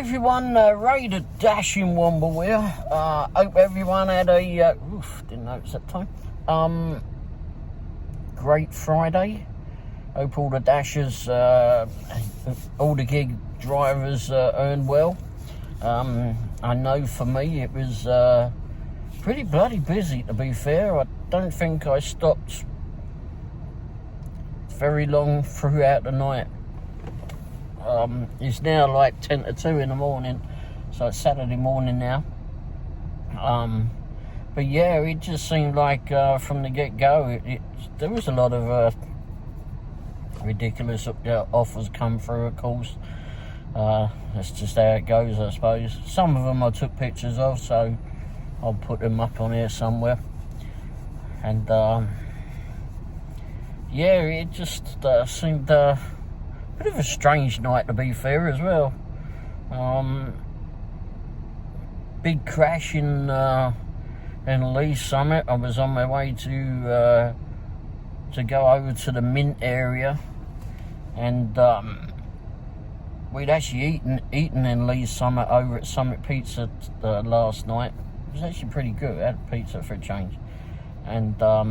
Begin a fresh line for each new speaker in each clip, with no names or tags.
everyone, Ray the Dashing Womble here. Hope everyone had a, didn't notice that time, great Friday. Hope all the dashers, all the gig drivers earned well. I know for me it was pretty bloody busy, to be fair. I don't think I stopped very long throughout the night. It's now like 10 to 2 in the morning, so it's Saturday morning now. But yeah, it just seemed like from the get-go, there was a lot of ridiculous offers come through, of course. That's just how it goes, I suppose. Some of them I took pictures of, so I'll put them up on here somewhere. And yeah, it just seemed a bit of a strange night, to be fair, as well. Big crash in Lee's Summit. I was on my way to go over to the Mint area, and we'd actually eaten in Lee's Summit over at Summit Pizza last night. It was actually pretty good. I had pizza for a change, and I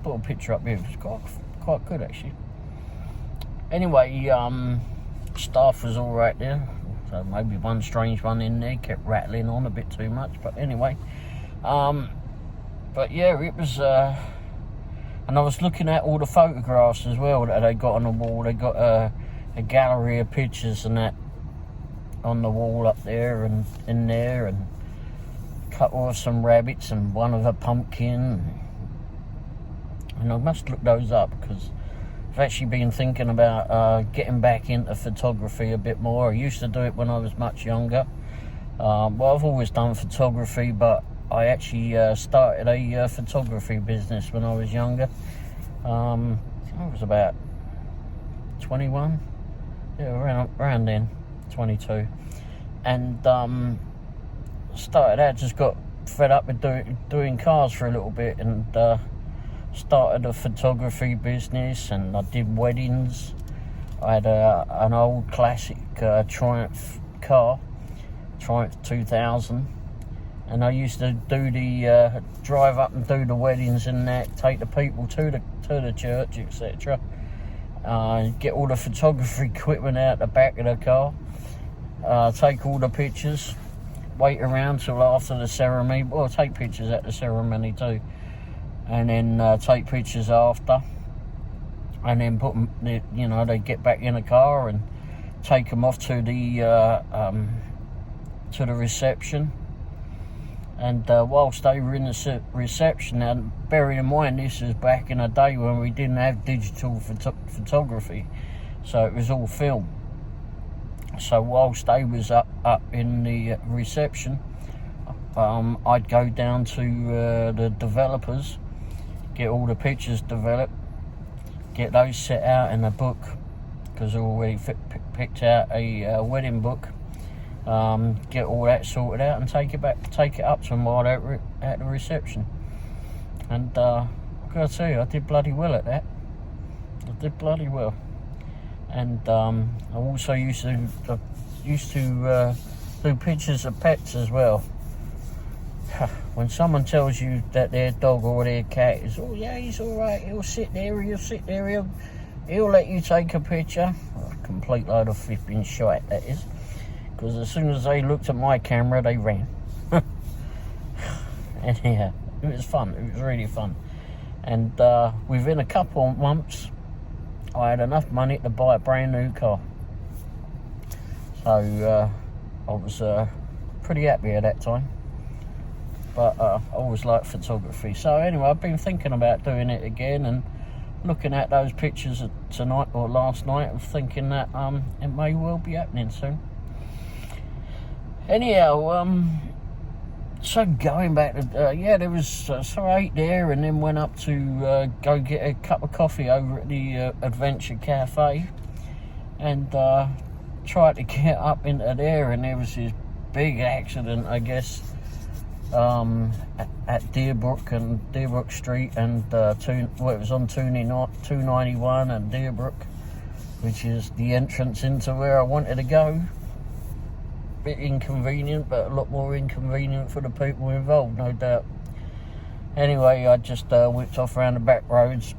put a picture up here. It was quite good, actually. Anyway, staff was all right there. So maybe one strange one in there kept rattling on a bit too much. But anyway, but yeah, it was. And I was looking at all the photographs as well that they got on the wall. They got a gallery of pictures and that on the wall up there and in there, and a couple of some rabbits and one of a pumpkin. And I must look those up because I've actually been thinking about getting back into photography a bit more. I used to do it when I was much younger. Well, I've always done photography, but I actually started a photography business when I was younger. I was about 21, yeah, around then, 22. And started out, just got fed up with doing cars for a little bit, and started a photography business, and I did weddings. I had an old classic Triumph car, Triumph 2000, and I used to do the drive up and do the weddings and that, take the people to the church, etc. Get all the photography equipment out the back of the car, take all the pictures, wait around till after the ceremony. Well, take pictures at the ceremony too, and then take pictures after, and then put them, they get back in the car and take them off to the reception. And whilst they were in the reception, and bearing in mind this was back in a day when we didn't have digital photography, so it was all film. So whilst they was up in the reception, I'd go down to the developers, get all the pictures developed, get those set out in a book, because I already picked out a wedding book. Get all that sorted out and take it up to them while they're at the reception. And I've got to tell you, I did bloody well at that. I did bloody well. And I also used to do pictures of pets as well. When someone tells you that their dog or their cat is, oh yeah, he's all right, he'll sit there, he'll let you take a picture. A complete load of flipping shite, that is. Because as soon as they looked at my camera, they ran. And yeah, it was fun. It was really fun. And within a couple of months, I had enough money to buy a brand new car. So I was pretty happy at that time. But I always liked photography. So anyway, I've been thinking about doing it again, and looking at those pictures tonight or last night, and thinking that it may well be happening soon. Anyhow, so going back to, there was, so I ate there and then went up to go get a cup of coffee over at the Adventure Cafe, and tried to get up into there, and there was this big accident, I guess, at Deerbrook Street, and it was on 291 and Deerbrook, which is the entrance into where I wanted to go. Bit inconvenient, but a lot more inconvenient for the people involved, no doubt. Anyway, I just whipped off around the back roads.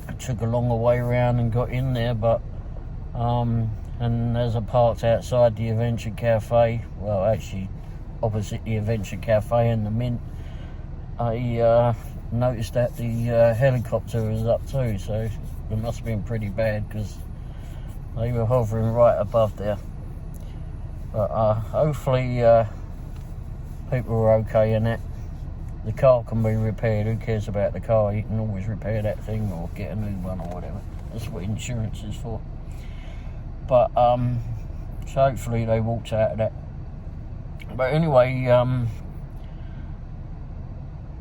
I took a longer way around and got in there, but and as I parked outside the Adventure Cafe, well, actually opposite the Adventure Cafe and the Mint, I noticed that the helicopter was up too, so it must have been pretty bad because they were hovering right above there. But hopefully people are okay in it. The car can be repaired. Who cares about the car? You can always repair that thing or get a new one or whatever. That's what insurance is for. But so hopefully they walked out of that. But anyway,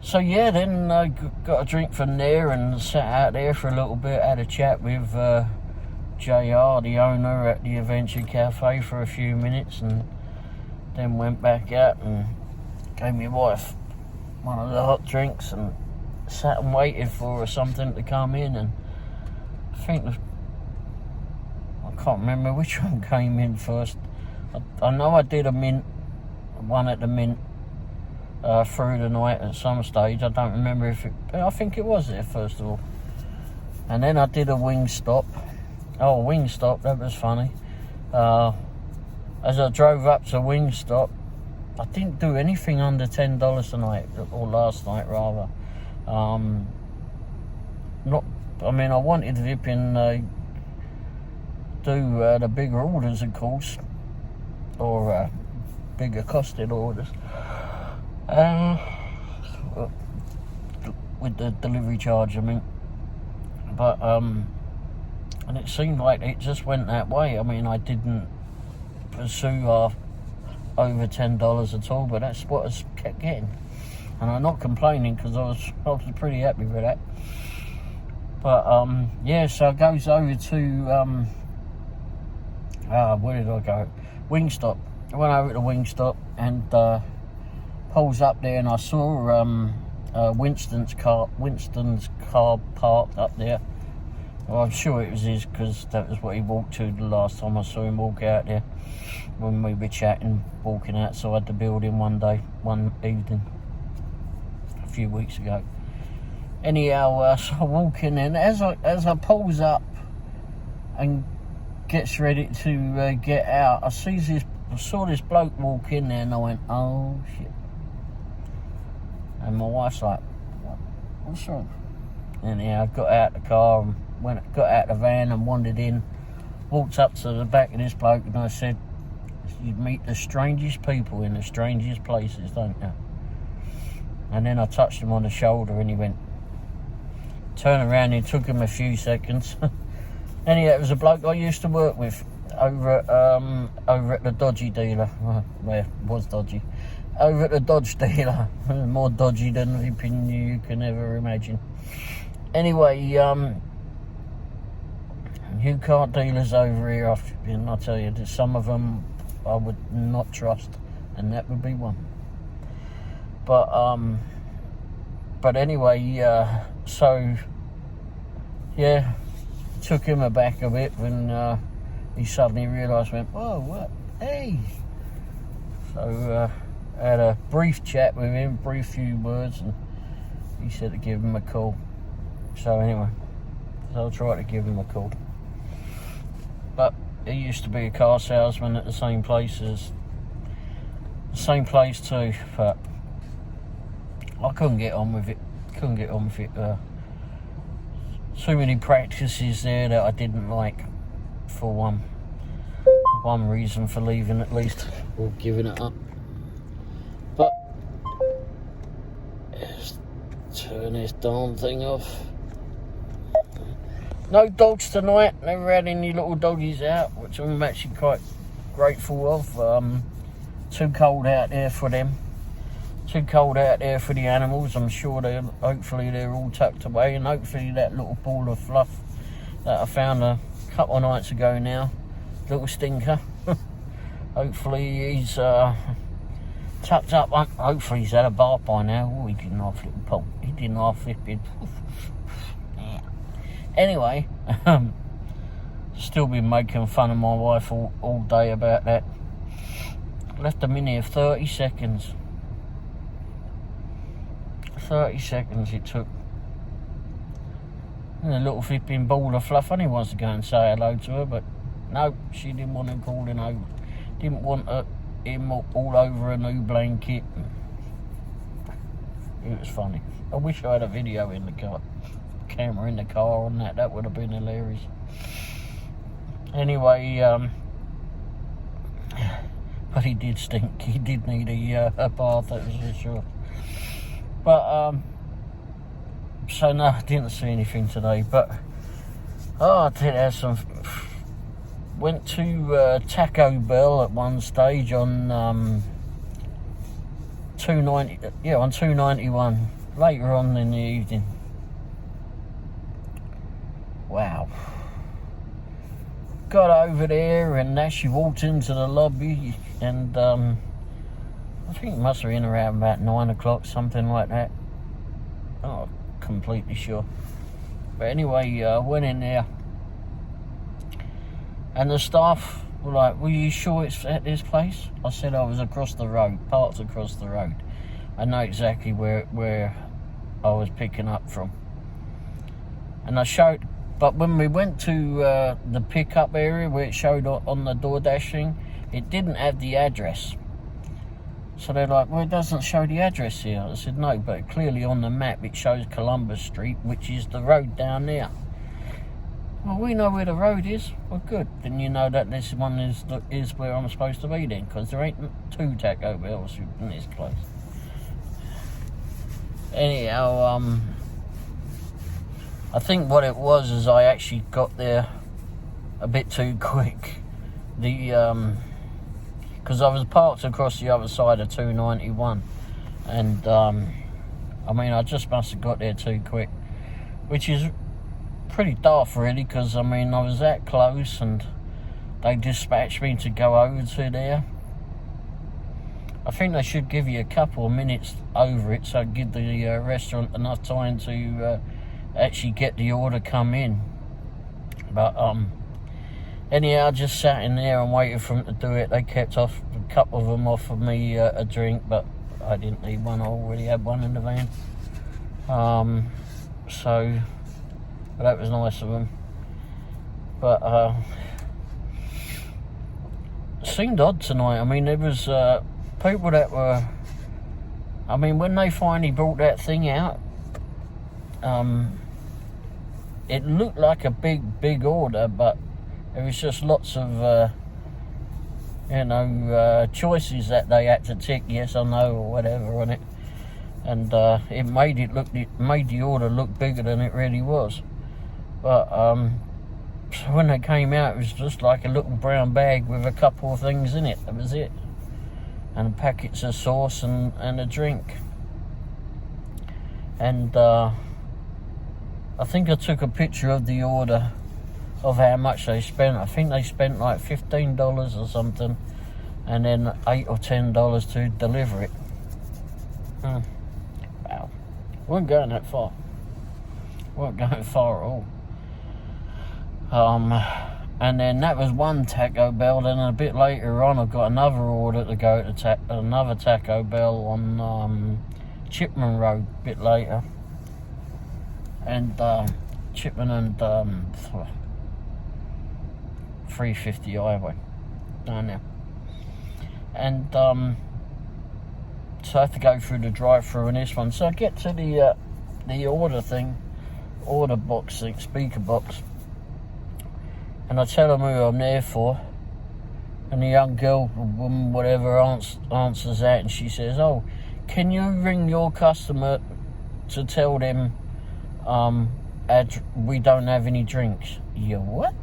so yeah, then I got a drink from there and sat out there for a little bit. Had a chat with JR, the owner at the Adventure Cafe, for a few minutes, and then went back out and gave my wife one of the hot drinks and sat and waited for something to come in. And I think I can't remember which one came in first. I know I did one at the Mint through the night at some stage. I don't remember if I think it was there first of all. And then I did a Wingstop. Oh, Wingstop, that was funny. As I drove up to Wingstop, I didn't do anything under $10 tonight, or last night rather. I wanted to dip in, do the bigger orders, of course, or bigger costed orders, with the delivery charge, I mean. But and it seemed like it just went that way. I mean, I didn't pursue over $10 at all, but that's what I kept getting. And I'm not complaining because I was pretty happy with that. But yeah, so it goes over to where did I go? Wingstop. I went over to Wingstop and pulls up there, and I saw Winston's car parked up there. Well, I'm sure it was his because that was what he walked to the last time I saw him walk out there when we were chatting, walking outside the building one evening a few weeks ago. Anyhow, so I walk in, and as I pulls up and gets ready to get out, I saw this bloke walk in there, and I went, oh shit. And my wife's like, what's wrong? Anyhow, I got out the car and got out the van and wandered in, walked up to the back of this bloke, and I said, you meet the strangest people in the strangest places, don't you? And then I touched him on the shoulder, and he went, turn around. It took him a few seconds. Anyhow, it was a bloke I used to work with over at the dodgy dealer. Well, it was dodgy. Over at the Dodge dealer. More dodgy than you can ever imagine. Anyway, new car dealers over here, I tell you, there's some of them I would not trust, and that would be one. But anyway, so yeah, took him aback a bit when he suddenly realised, whoa, what? Hey! So I had a brief chat with him, brief few words, and he said to give him a call. So anyway, I'll try to give him a call. But he used to be a car salesman at the same place too, but I couldn't get on with it. Too many practices there that I didn't like, for one reason for leaving at least, or giving it up. But let's turn this darn thing off. No dogs tonight. Never had any little doggies out, which I'm actually quite grateful of. Too cold out there for them. Too cold out there for the animals. I'm sure hopefully they're all tucked away, and hopefully that little ball of fluff that I found a couple of nights ago now, little stinker, hopefully he's tucked up. Hopefully he's had a bath by now. Oh, he didn't half flip pop. He didn't half flip it. Anyway, Still been making fun of my wife all day about that. Left them in here 30 seconds. 30 seconds it took. And a little flipping ball of fluff only wants to go and say hello to her, but no, she didn't want him calling over. Didn't want him all over a new blanket. It was funny. I wish I had a video in the car. Camera in the car on that. That would have been hilarious. Anyway, but he did stink. He did need a bath, that was for sure. But, so no, I didn't see anything today. But, I did have some... Went to Taco Bell at one stage on 290. Yeah, on 291 later on in the evening. Wow. Got over there and actually walked into the lobby, and I think it must have been around about 9 o'clock, something like that. Oh, completely sure. But anyway, went in there. And the staff were like, "Were you sure it's at this place?" I said I was across the road, parts across the road. I know exactly where I was picking up from. And I showed, but when we went to the pickup area where it showed on the DoorDash thing, it didn't have the address. So they're like, "Well, it doesn't show the address here." I said, "No, but clearly on the map it shows Columbus Street, which is the road down there." "Well, we know where the road is." "Well, good. Then you know that this one is where I'm supposed to be then, because there ain't 2 Taco Bells in this place." Anyhow, I think what it was is I actually got there a bit too quick. Because I was parked across the other side of 291, and I mean, I just must have got there too quick, which is pretty daft really, because I mean, I was that close and they dispatched me to go over to there. I think they should give you a couple of minutes over it, so give the restaurant enough time to actually get the order come in. But anyhow, I just sat in there and waited for them to do it. They kept a couple of them offered me a drink, but I didn't need one. I already had one in the van. So but that was nice of them. But it seemed odd tonight. I mean, there was people that were, I mean, when they finally brought that thing out, it looked like a big order, but there was just lots of choices that they had to tick yes or no or whatever on it, and it made the order look bigger than it really was. But so when they came out, it was just like a little brown bag with a couple of things in it. That was it, and packets of sauce and a drink. And I think I took a picture of the order of how much they spent. I think they spent like $15 or something, and then $8 or $10 to deliver it. Wow, weren't going that far. Weren't going far at all. And then that was one Taco Bell. Then a bit later on, I got another order to go to another Taco Bell on Chipman Road. A bit later, and Chipman and 350 Highway down there. And so I have to go through the drive-through in this one. So I get to the order box, the speaker box, and I tell them who I'm there for, and the young girl, woman, whatever, answers that, and she says, "Oh, can you ring your customer to tell them we don't have any drinks?" "Yeah, what?"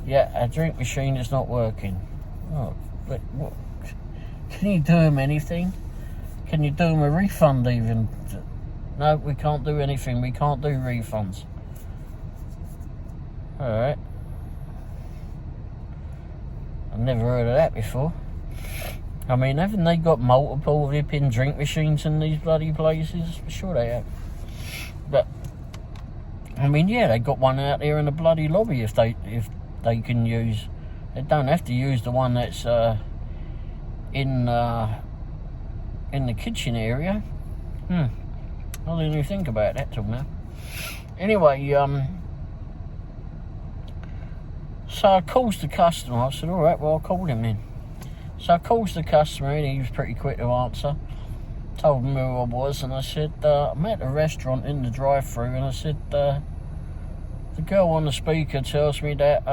"Yeah, our drink machine is not working." "Oh, but what? Can you do them anything? Can you do them a refund even?" "No, we can't do anything. We can't do refunds." Alright. I've never heard of that before. I mean, haven't they got multiple flipping drink machines in these bloody places? Sure they have. But I mean, yeah, they got one out there in the bloody lobby if they can use. They don't have to use the one that's in the kitchen area. I didn't even think about that till now. Anyway, so I calls the customer. I said, all right, well, I'll call him then. So I calls the customer and he was pretty quick to answer. Told him who I was, and I said, I'm at a restaurant in the drive-thru, and I said, the girl on the speaker tells me that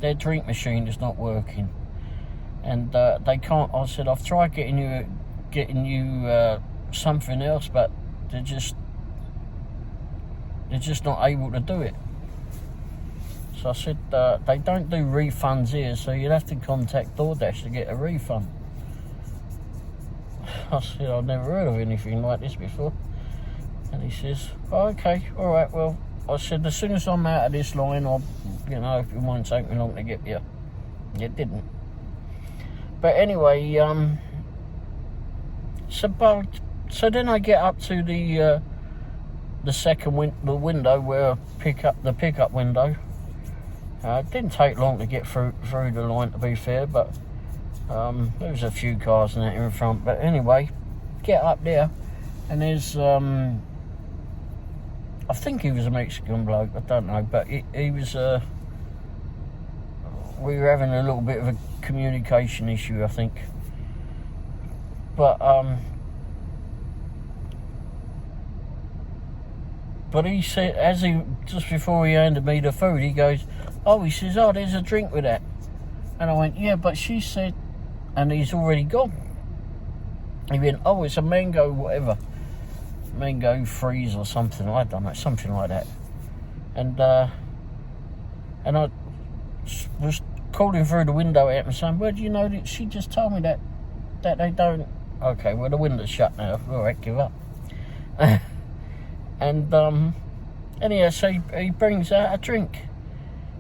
their drink machine is not working, and they can't. I said, I've tried getting you something else, but they're just not able to do it. So I said, they don't do refunds here, so you'd have to contact DoorDash to get a refund. I said, I've never heard of anything like this before. And he says, oh, okay, all right, well, I said, as soon as I'm out of this line, I'll, it won't take me long to get you. It didn't. But anyway, so then I get up to the second window where the pickup window. It didn't take long to get through the line, to be fair, but there was a few cars in front. But anyway, get up there, and there's I think he was a Mexican bloke, I don't know, but he was we were having a little bit of a communication issue, I think. But he said, just before he handed me the food, he goes, he says, oh, there's a drink with that. And I went, yeah, but she said, and he's already gone. He went, oh, it's a mango whatever. Mango freeze or something, I don't know, something like that. And I was calling through the window at him saying, well, do you know that she just told me that they don't. Okay, well, the window's shut now. All right, give up. And anyhow, so he brings out a drink.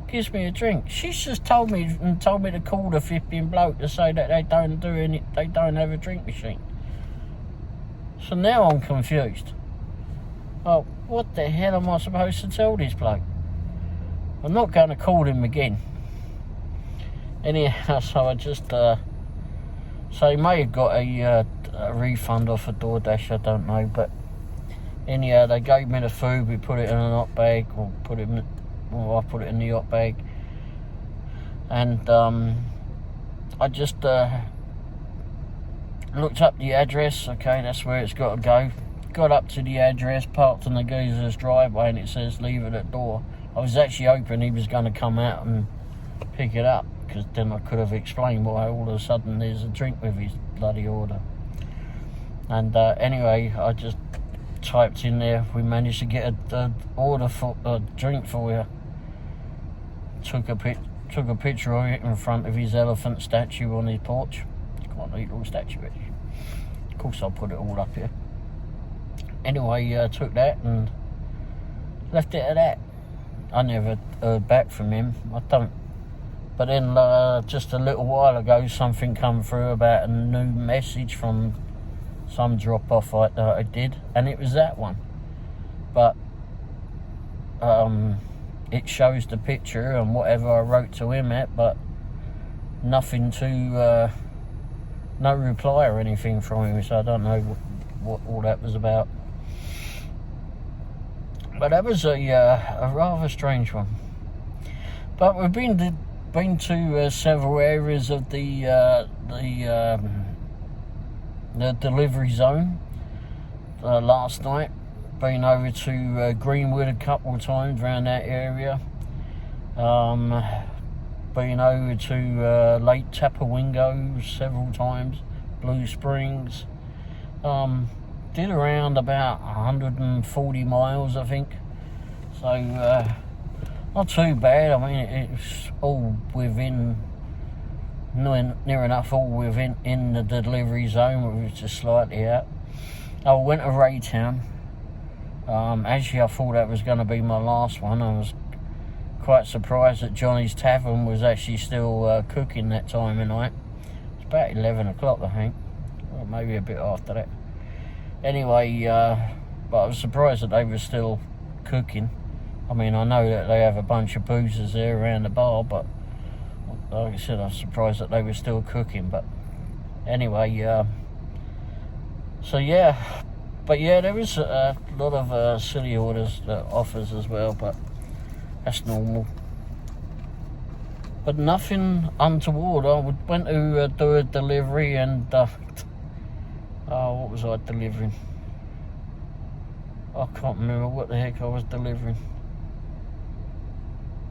Gives me a drink. She's just told me to call the flipping bloke to say that they don't have a drink machine. So now I'm confused. Oh, what the hell am I supposed to tell this bloke? I'm not going to call him again. Anyhow, so I just so he may have got a refund off of DoorDash, I don't know, but anyhow, they gave me the food. We put it in an hot bag, I put it in the hot bag, and I just looked up the address. Okay, that's where it's got to go. Got up to the address, parked in the geezer's driveway, and it says leave it at door. I was actually hoping he was going to come out and pick it up, because then I could have explained why all of a sudden there's a drink with his bloody order. And anyway, I just typed in there, we managed to get a order for a drink for you. Took a picture of it in front of his elephant statue on his porch. It's quite a neat little statue, actually. Of course, I'll put it all up here. Anyway, took that and left it at that. I never heard back from him. I don't. But then just a little while ago, something come through about a new message from some drop-off that I did, and it was that one. But it shows the picture and whatever I wrote to him at, but nothing to, no reply or anything from him, so I don't know what all that was about. But that was a rather strange one. But we've been to several areas of the delivery zone last night. Been over to Greenwood a couple of times around that area. Been over to Lake Tapawingo several times, Blue Springs. Did around about 140 miles, I think. So not too bad. I mean, it's all within, near enough all within in the delivery zone, which was just slightly out. I went to Raytown. Actually, I thought that was going to be my last one. I was quite surprised that Johnny's Tavern was actually still cooking that time of night. It's about 11 o'clock, I think, or maybe a bit after that. Anyway, but I was surprised that they were still cooking. I mean, I know that they have a bunch of boozers there around the bar, but like I said, I was surprised that they were still cooking. But anyway, so yeah. But yeah, there was a lot of silly offers as well, but that's normal. But nothing untoward. I went to do a delivery and what was I delivering? I can't remember what the heck I was delivering.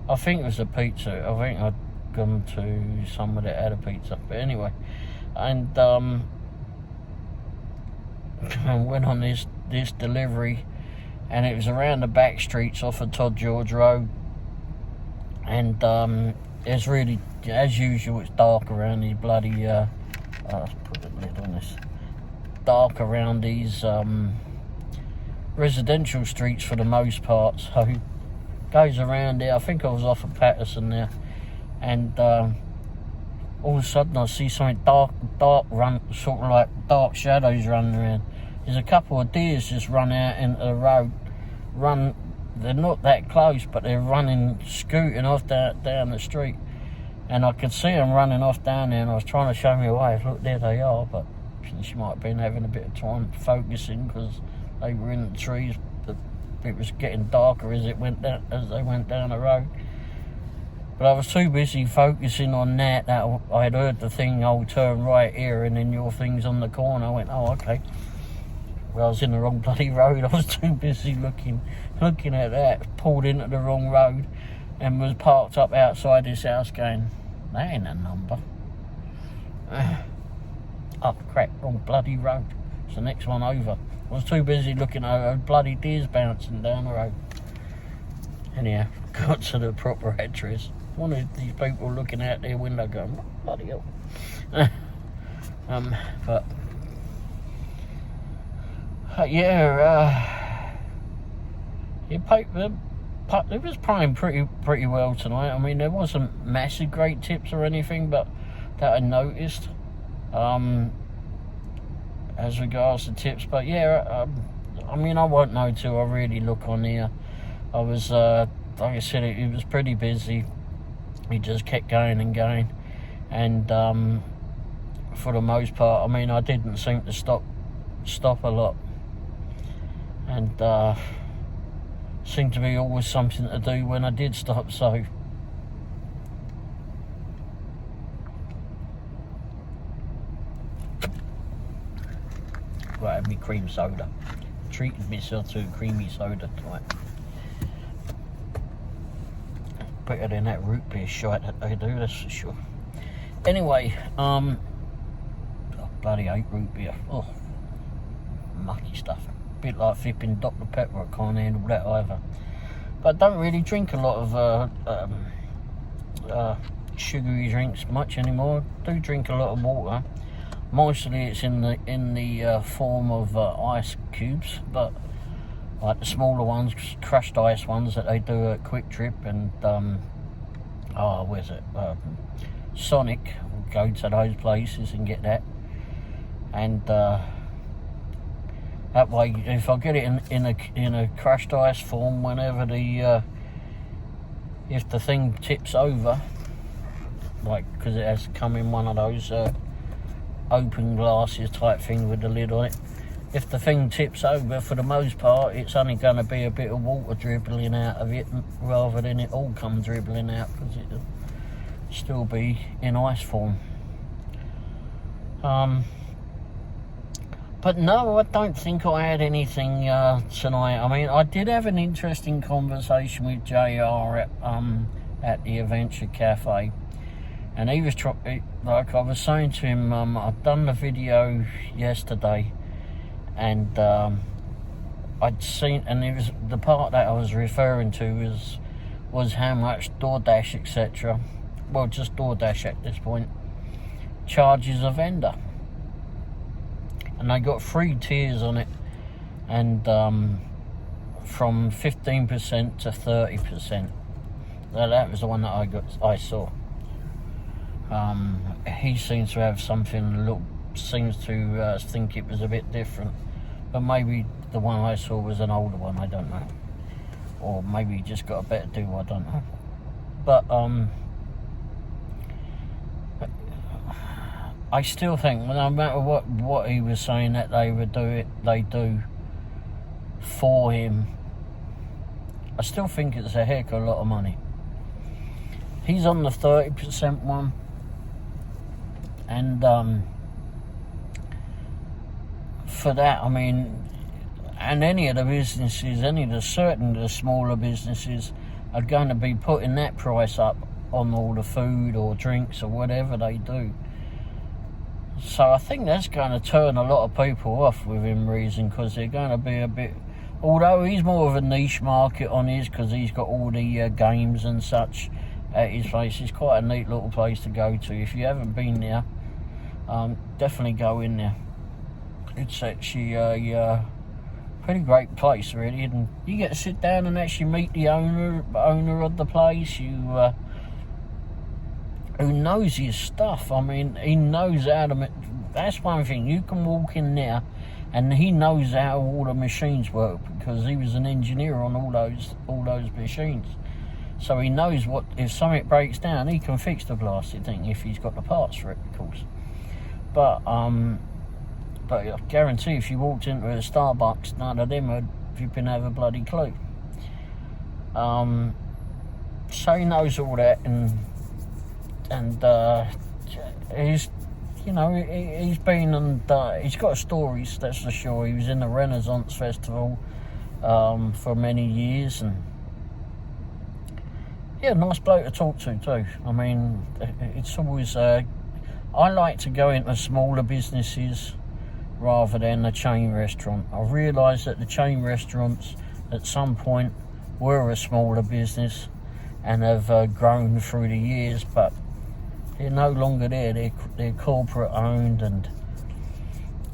I think it was a pizza. I think I'd gone to somewhere that had a pizza. But anyway, and I went on this delivery, and it was around the back streets off of Todd George Road, and it's really, as usual, it's dark around these bloody let's put a lid on this, dark around these residential streets for the most part. So goes around there. I think I was off of Patterson there, and all of a sudden I see something dark run, sort of like dark shadows running around. There's a couple of deers just run out into the road. They're not that close, but they're running, scooting off down the street. And I could see them running off down there, and I was trying to show me a way. Look, there they are, but she might have been having a bit of time focusing because they were in the trees. But it was getting darker as they went down the road. But I was too busy focusing on that I had heard the thing, "Oh, turn right here," and then your thing's on the corner. I went, "Oh, okay." Well, I was in the wrong bloody road. I was too busy looking at that. Pulled into the wrong road and was parked up outside this house going, "That ain't a number." Oh, crap, wrong bloody road. It's the next one over. I was too busy looking at bloody deers bouncing down the road. Anyhow, got to the proper address. One of these people looking out their window going, "What bloody hell?" But it was paying pretty well tonight. I mean, there wasn't massive great tips or anything, but that I noticed as regards to tips. But yeah, I mean, I won't know till I really look on here. I was like I said, it was pretty busy. It just kept going and going, and for the most part, I mean, I didn't seem to stop a lot. And seemed to be always something to do when I did stop, so I had me cream soda. Treated myself to a creamy soda tonight. Better than that root beer shite that they do, that's for sure. Anyway, I bloody hate root beer. Oh, mucky stuff. Bit like flipping Dr. Pepper. I can't handle that either. But I don't really drink a lot of sugary drinks much anymore. I do drink a lot of water. Mostly it's in the form of ice cubes, but like the smaller ones, crushed ice ones that they do at Quick Trip and where's it? Sonic. We'll go to those places and get that. And that way, if I get it in a crushed ice form, whenever if the thing tips over, like, because it has to come in one of those open glasses type thing with the lid on it. If the thing tips over, for the most part, it's only going to be a bit of water dribbling out of it, rather than it all come dribbling out, because it'll still be in ice form. But no, I don't think I had anything tonight. I mean, I did have an interesting conversation with JR at the Adventure Cafe. And he was, like I was saying to him, I'd done the video yesterday. And I'd seen, and it was the part that I was referring to was how much DoorDash, etc. Well, just DoorDash at this point charges a vendor. And they got 3 tiers on it, and from 15% to 30%. That was the one that I saw. He seems to have something seems to think it was a bit different, but maybe the one I saw was an older one, I don't know. or maybe he just got a better do, I don't know. But I still think, no matter what he was saying that they do for him, I still think it's a heck of a lot of money. He's on the 30% one, and for that, I mean, and any of the businesses, certainly the smaller businesses, are going to be putting that price up on all the food or drinks or whatever they do. So I think that's going to turn a lot of people off within reason, because they're going to be a bit, although he's more of a niche market on his, because he's got all the games and such at his place. It's quite a neat little place to go to. If you haven't been there, definitely go in there. It's actually a pretty great place, really, and you get to sit down and actually meet the owner of the place. Who knows his stuff. I mean, he knows how to. That's one thing. You can walk in there, and he knows how all the machines work, because he was an engineer on all those machines. So he knows what, if something breaks down, he can fix the blasted thing if he's got the parts for it, of course. But I guarantee if you walked into a Starbucks, none of them would have a bloody clue. So he knows all that, and he's, he's been and he's got stories, that's for sure. He was in the Renaissance Festival for many years, and yeah, nice bloke to talk to too. I mean, it's always I like to go into smaller businesses rather than the chain restaurant. I realised that the chain restaurants at some point were a smaller business and have grown through the years, but they're no longer there. They're corporate owned,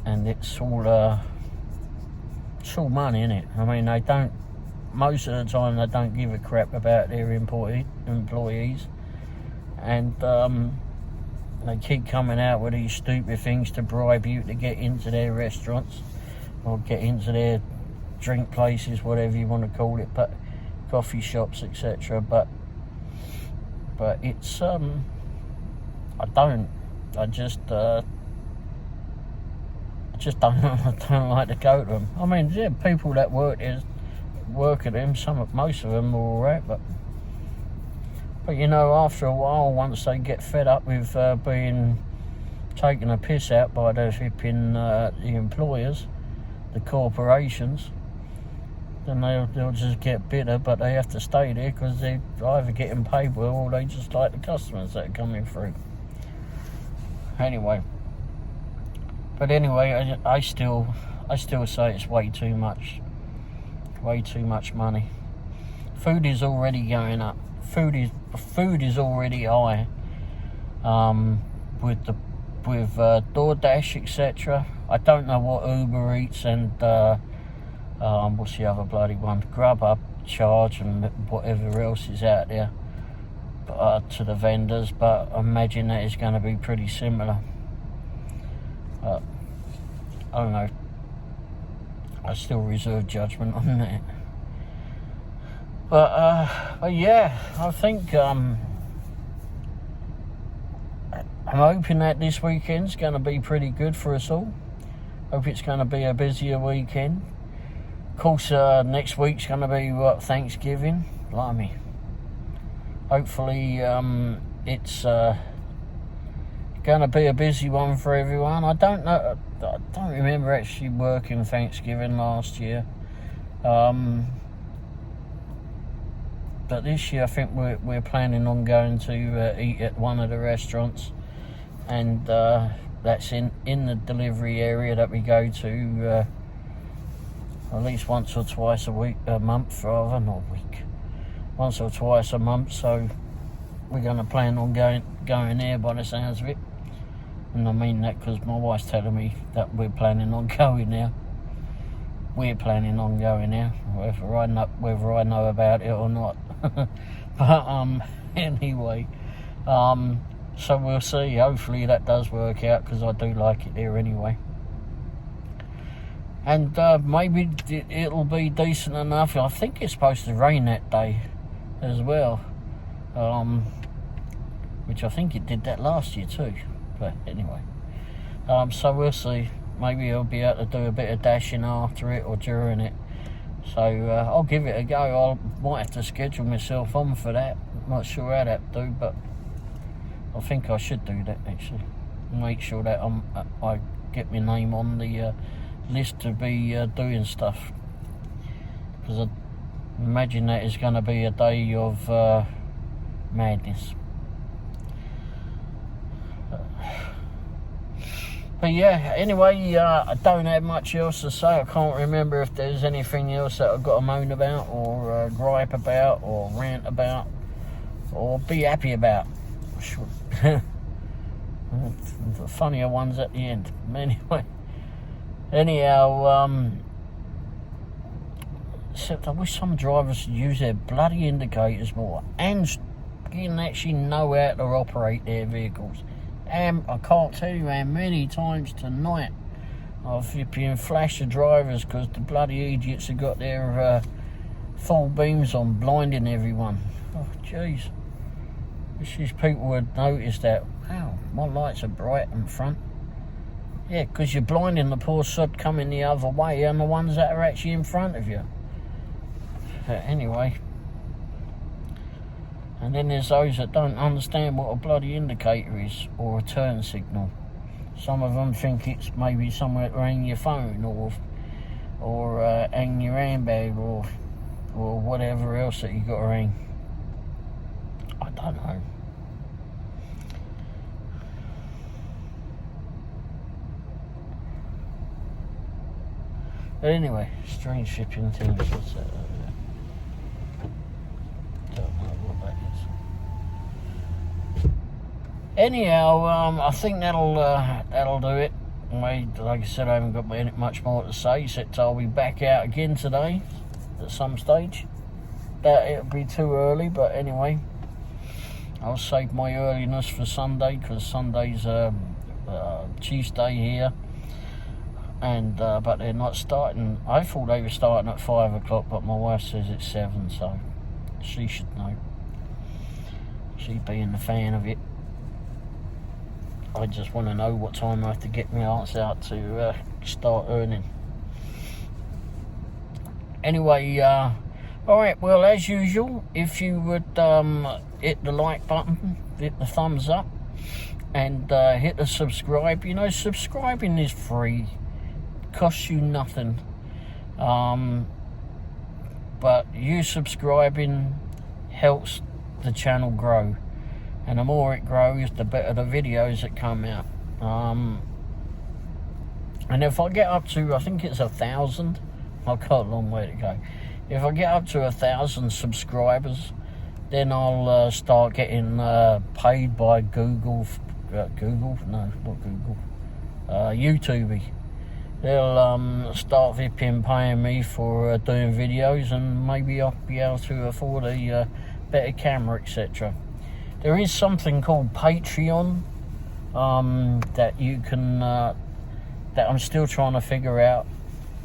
and it's all money, isn't it? I mean, they don't, most of the time they don't give a crap about their employees, and they keep coming out with these stupid things to bribe you to get into their restaurants or get into their drink places, whatever you want to call it, but coffee shops, etc. But it's I just don't like to go to them. I mean, yeah, people that work at them, most of them are all right, but after a while, once they get fed up with being taken a piss out by the employers, the corporations, then they'll just get bitter, but they have to stay there because they're either getting paid well or they just like the customers that are coming through. Anyway, I still say it's way too much money. Food is already going up. Food is already high. With DoorDash, etc. I don't know what Uber Eats and what's the other bloody one, Grubhub charge, and whatever else is out there to the vendors, but I imagine that is going to be pretty similar. I don't know. I still reserve judgment on that. But yeah, I think I'm hoping that this weekend's going to be pretty good for us all. Hope it's going to be a busier weekend. Of course, next week's going to be Thanksgiving. Blimey. Hopefully, it's going to be a busy one for everyone. I don't know. I don't remember actually working Thanksgiving last year. But this year, I think we're planning on going to eat at one of the restaurants, and that's in the delivery area that we go to at least once or twice a month, once or twice a month. So we're going to plan on going there by the sounds of it, and I mean that because my wife's telling me that we're planning on going there. We're planning on going there, whether I know about it or not. But anyway, so we'll see. Hopefully that does work out, because I do like it there anyway. And maybe it'll be decent enough. I think it's supposed to rain that day as well, which I think it did that last year too. But anyway, so we'll see. Maybe I'll be able to do a bit of dashing after it or during it. So I'll give it a go. I might have to schedule myself on for that. I'm not sure how that do, but I think I should do that actually. Make sure that I get my name on the list to be doing stuff, because I imagine that is going to be a day of madness. But yeah, anyway, I don't have much else to say. I can't remember if there's anything else that I've got to moan about or gripe about or rant about or be happy about. The funnier ones at the end. Anyway, anyhow, except I wish some drivers use their bloody indicators more and can actually know how to operate their vehicles. And I can't tell you how many times tonight I've been flashed the drivers because the bloody idiots have got their full beams on, blinding everyone. Oh, jeez. Wish these people would notice that. Wow, my lights are bright in front. Yeah, because you're blinding the poor sod coming the other way and the ones that are actually in front of you. Anyway. And then there's those that don't understand what a bloody indicator is or a turn signal. Some of them think it's maybe somewhere to hang your phone or hang your handbag or whatever else that you got to hang. I don't know. But anyway, strange shipping things. What's that over there? Don't know what that is. Anyhow, I think that'll do it. Like I said, I haven't got much more to say, except I'll be back out again today at some stage. It'll be too early, but anyway, I'll save my earliness for Sunday, because Sunday's Chiefs Day here. And but they're not starting. I thought they were starting at 5 o'clock, but my wife says it's 7, so she should know. She being a fan of it. I just want to know what time I have to get my arse out to start earning. Anyway, alright, well, as usual, if you would hit the like button, hit the thumbs up, and hit the subscribe. You know, subscribing is free. Costs you nothing, but you subscribing helps the channel grow, and the more it grows, the better the videos that come out. And if I get up to, I think it's 1,000, I've got a long way to go. If I get up to 1,000 subscribers, then I'll start getting paid by YouTube. They'll start paying me for doing videos, and maybe I'll be able to afford a better camera, etc. There is something called Patreon that you can that I'm still trying to figure out.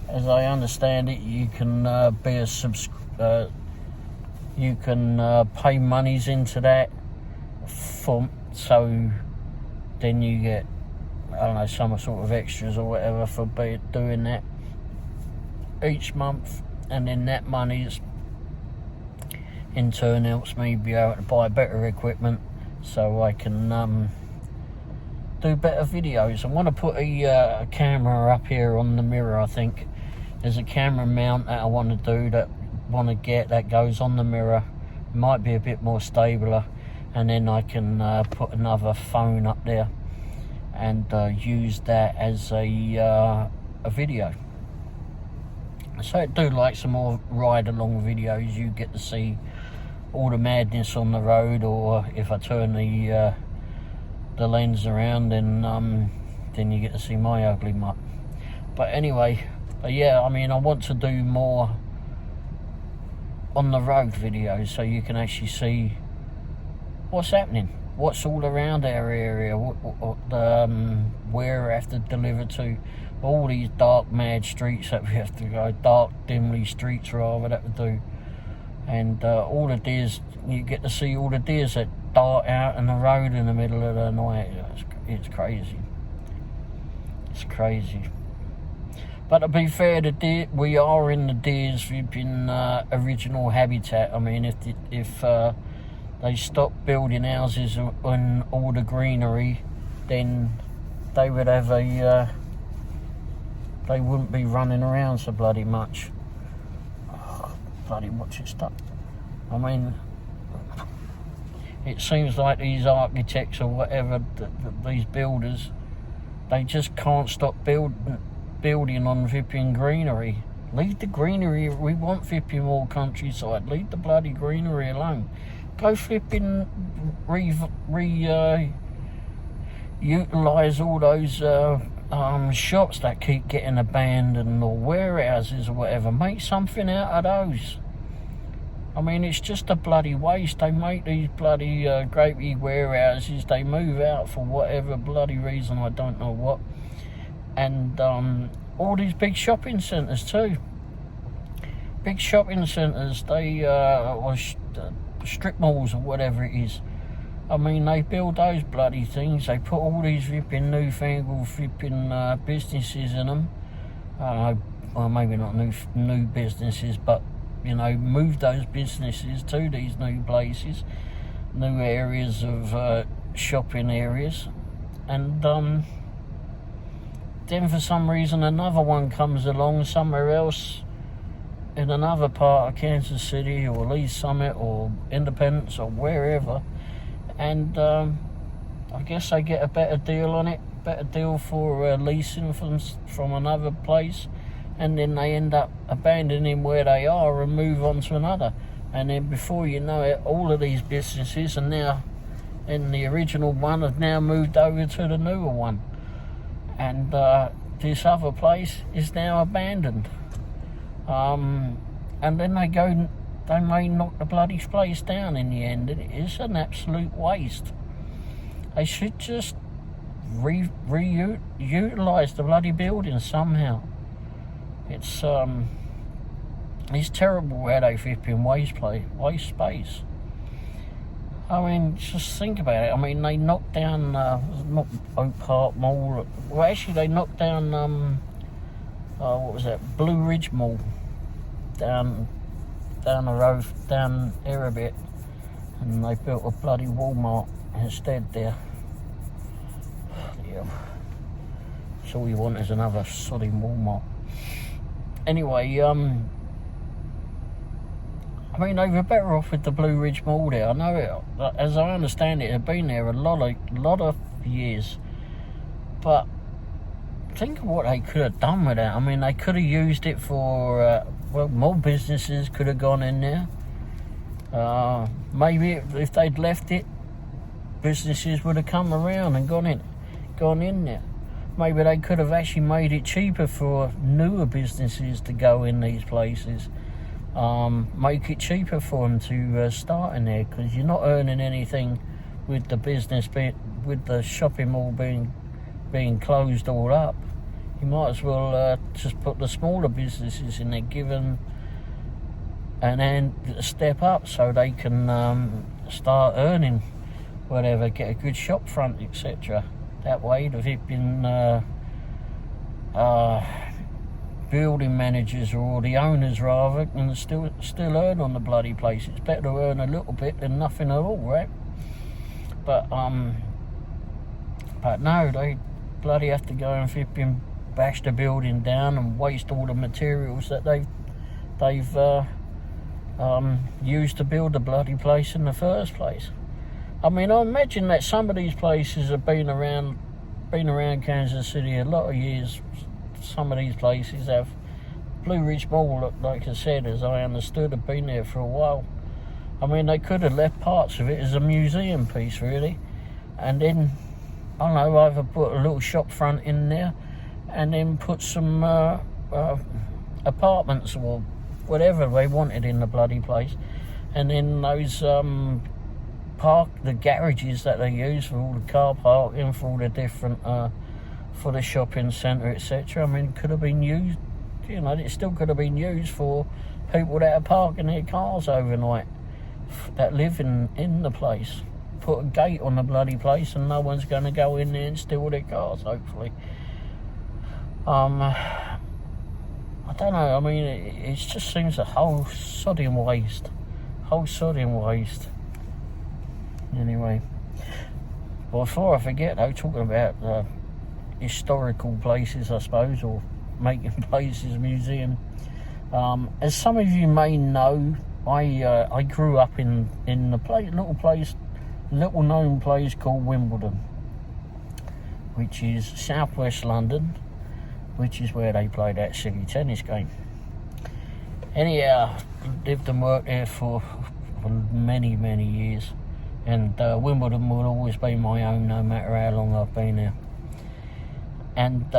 As I understand it, you can be a you can pay monies into that so then you get, I don't know, some sort of extras or whatever for doing that each month, and then that money in turn helps me be able to buy better equipment so I can do better videos. I want to put a camera up here on the mirror. I think there's a camera mount that I want to do, that goes on the mirror. It might be a bit more stabler, and then I can put another phone up there and use that as a video. So I do like some more ride along videos. You get to see all the madness on the road, or if I turn the lens around, then you get to see my ugly mutt. But anyway, yeah, I mean, I want to do more on the road videos so you can actually see what's happening, what's all around our area, where I have to deliver to, all these dark, mad streets that we have to go, dark, dimly streets rather, that we do. And all the deers, you get to see all the deers that dart out in the road in the middle of the night. It's crazy. It's crazy. But to be fair, the deer, we are in the deer's flipping original habitat. I mean, if they stopped building houses and all the greenery, then they would have they wouldn't be running around so bloody much. Oh, bloody watch it stop. I mean, it seems like these architects or whatever, these builders, they just can't stop building on flipping greenery. Leave the greenery. We want flipping more countryside. Leave the bloody greenery alone. Go flipping utilise all those shops that keep getting abandoned, or warehouses or whatever. Make something out of those. I mean, it's just a bloody waste. They make these bloody great big warehouses. They move out for whatever bloody reason, I don't know what. And all these big shopping centres too. Big shopping centres, they or strip malls or whatever it is. I mean, they build those bloody things. They put all these flipping newfangled flipping businesses in them. I don't know, well, maybe not new businesses, but you know, move those businesses to these new places, new areas of shopping areas, and then for some reason another one comes along somewhere else in another part of Kansas City or Lee's Summit or Independence or wherever, and I guess they get a better deal on it, better deal for leasing from another place, and then they end up abandoning where they are and move on to another. And then before you know it, all of these businesses are now in the original one have now moved over to the newer one. And this other place is now abandoned. And then they may knock the bloody place down in the end. It's an absolute waste. They should just utilise the bloody building somehow. It's terrible where they flipping waste space. I mean, just think about it. I mean, they knocked down not Oak Park Mall. Well, actually, they knocked down what was that? Blue Ridge Mall down the road down here a bit, and they built a bloody Walmart instead there. Yeah. So all you want is another soddy Walmart. Anyway, I mean, they were better off with the Blue Ridge Mall there. I know it, as I understand it, had been there a lot of years. But think of what they could have done with that. I mean, they could have used it for, well, more businesses could have gone in there. Maybe if they'd left it, businesses would have come around and gone in there. Maybe they could have actually made it cheaper for newer businesses to go in these places. Make it cheaper for them to start in there, because you're not earning anything with the business with the shopping mall being closed all up. You might as well just put the smaller businesses in there, give them and then step up so they can start earning whatever, get a good shop front, etc. That way, the flipping building managers or the owners rather can still earn on the bloody place. It's better to earn a little bit than nothing at all, right? But no, they bloody have to go and flipping bash the building down and waste all the materials that they've used to build the bloody place in the first place. I mean, I imagine that some of these places have been around Kansas City a lot of years. Some of these places have. Blue Ridge Mall, like I said, as I understood, have been there for a while. I mean, they could have left parts of it as a museum piece, really, and then, I don't know, either put a little shop front in there and then put some apartments or whatever they wanted in the bloody place, and then those the garages that they use for all the car parking, for all the different for the shopping centre, etc. I mean, it could have been used, you know, it still could have been used for people that are parking their cars overnight, that live in the place. Put a gate on the bloody place and no one's going to go in there and steal their cars, hopefully. I don't know, I mean, it just seems a whole sodding waste. Anyway, well, before I forget though, talking about historical places, I suppose, or making places museum. As some of you may know, I grew up in the little known place called Wimbledon, which is southwest London, which is where they play that silly tennis game. Anyhow, lived and worked there for many, many years, and Wimbledon will always be my own, no matter how long I've been there. And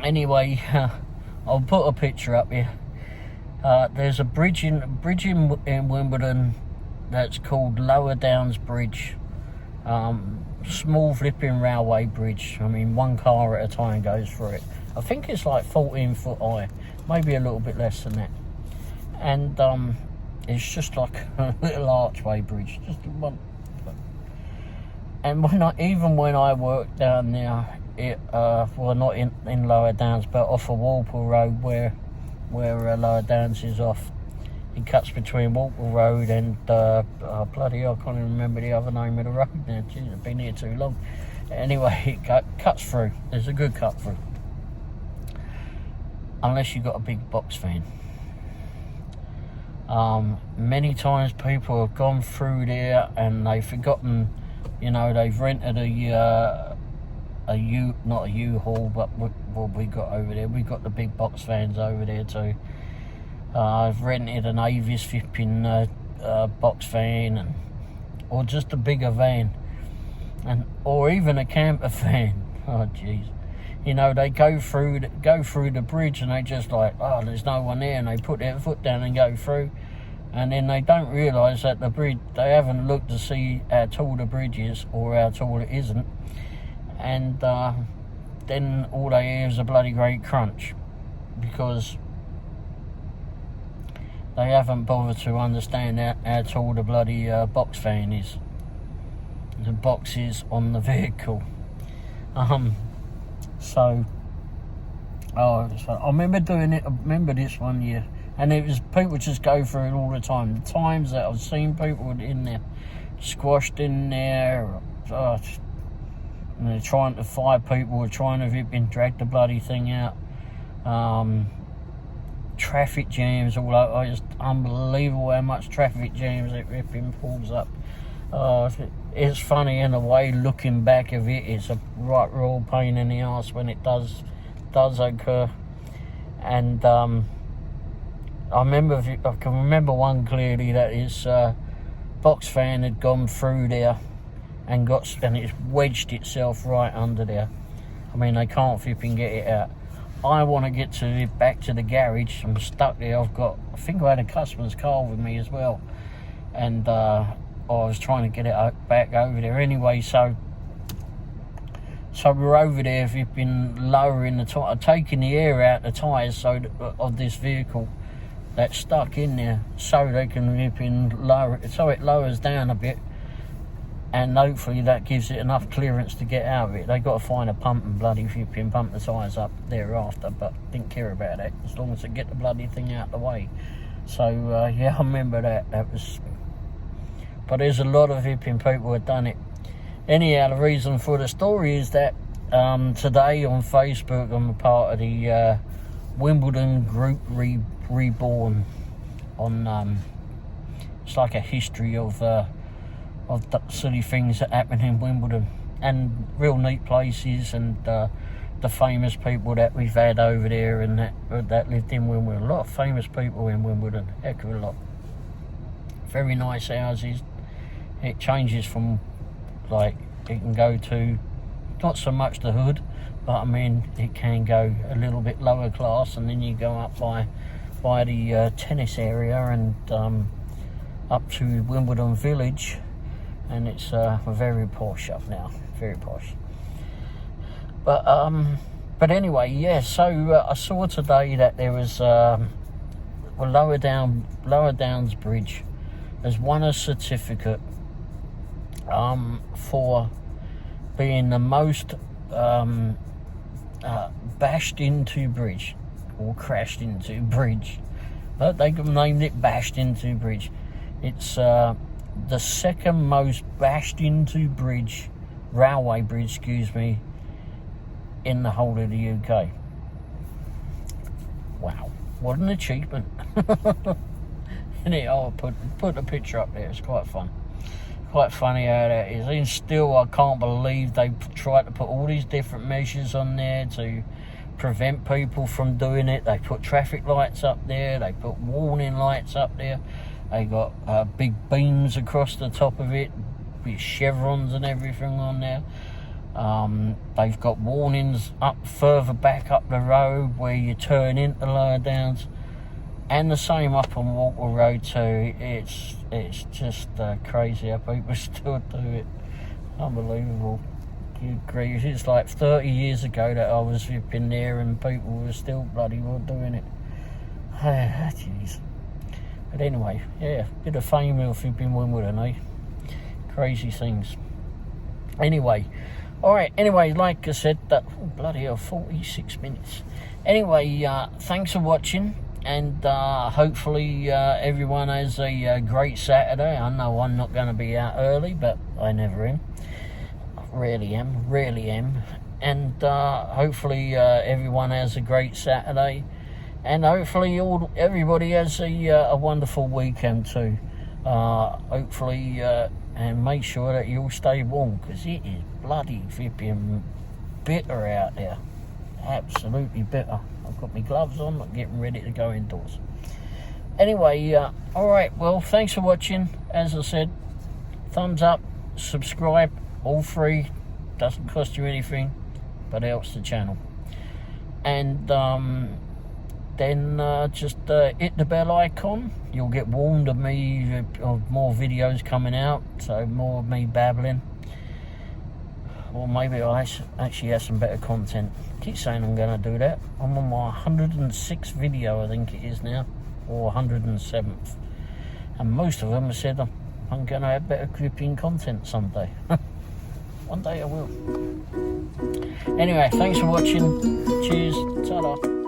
anyway, I'll put a picture up here. There's a bridge in Wimbledon that's called Lower Downs Bridge. Small flipping railway bridge. I mean, one car at a time goes through it. I think it's like 14 foot high, maybe a little bit less than that. And it's just like a little archway bridge, just one. And even when I worked down there, well, not in Lower Downs, but off of Womble Road, where Lower Downs is off. It cuts between Womble Road and bloody hell, I can't even remember the other name of the road now. Jeez, I've been here too long. Anyway, it cuts through. There's a good cut through, unless you've got a big box fan. Many times people have gone through there and they've forgotten. You know, they've rented not a U-Haul, but what we got over there, we got the big box vans over there too. I've rented an Avis flipping box van, or just a bigger van, or even a camper van. Oh jeez, you know, they go through the bridge and they just like, oh, there's no one there, and they put their foot down and go through. And then they don't realise that the bridge, they haven't looked to see how tall the bridge is or how tall it isn't. And then all they hear is a bloody great crunch, because they haven't bothered to understand how tall the bloody box fan is. The box is on the vehicle. So, I remember doing it. I remember this one year. And it was, people just go through it all the time. The times that I've seen people in there, squashed in there, and they're trying to fight people, or trying to drag the bloody thing out. Traffic jams all over. It's unbelievable how much traffic jams it pulls up. It's funny in a way, looking back of it. It's a right real pain in the arse when it does occur. And I can remember one clearly, that his box fan had gone through there and it's wedged itself right under there. I mean, they can't flipping get it out. I want to get back to the garage. I'm stuck there. I think I had a customer's car with me as well, and I was trying to get it back over there anyway. So we're over there. We've been lowering the tire, taking the air out the tyres of this vehicle that's stuck in there, so they can lower it, so it lowers down a bit, and hopefully that gives it enough clearance to get out of it. They got to find a pump and bloody pump the tyres up thereafter, but didn't care about that as long as they get the bloody thing out of the way. So yeah, I remember that. But there's a lot of people who have done it. Anyhow, the reason for the story is that today on Facebook, I'm a part of the Wimbledon group Reborn on it's like a history of the silly things that happen in Wimbledon, and real neat places, and the famous people that we've had over there, and that lived in Wimbledon. A lot of famous people in Wimbledon, heck of a lot. Very nice houses. It changes from, like, it can go to not so much the hood, but I mean it can go a little bit lower class, and then you go up by the tennis area and up to Wimbledon Village, and it's very posh up now, very posh. But anyway, yeah. So I saw today that there was Lower Downs Bridge has won a certificate for being the most bashed into bridge, or crashed into bridge. But they named it bashed into bridge. It's the second most bashed into railway bridge, in the whole of the UK. Wow, what an achievement. And I'll put a picture up there. It's quite fun. Quite funny how that is. And still, I can't believe they tried to put all these different measures on there to prevent people from doing it. They put traffic lights up there. They put warning lights up there. They got big beams across the top of it with chevrons and everything on there. They've got warnings up further back up the road where you turn into Lower Downs, and the same up on Womble Road too. It's just crazy how people still do it. Unbelievable. Good grief. It's like 30 years ago that I was in there and people were still bloody well doing it. Jeez. But anyway, yeah, bit of fame if you've been Wimbledon, eh? Crazy things. Anyway, alright, anyway, like I said, that bloody hell, 46 minutes. Anyway, thanks for watching, and hopefully everyone has a great Saturday. I know I'm not going to be out early, but I never am. Rarely am. And hopefully everyone has a great Saturday, and hopefully everybody has a wonderful weekend too. Hopefully, and make sure that you all stay warm, because it is bloody flipping bitter out there. Absolutely bitter. I've got my gloves on, I'm getting ready to go indoors. Anyway, alright, well, thanks for watching. As I said, thumbs up, subscribe, all free, doesn't cost you anything, but helps the channel. And then just hit the bell icon. You'll get warned of me, of more videos coming out, so more of me babbling. Or maybe I'll actually have some better content. I keep saying I'm going to do that. I'm on my 106th video, I think it is now, or 107th. And most of them have said I'm going to have better gripping content someday. One day I will. Anyway, thanks for watching. Cheers. Ta-da.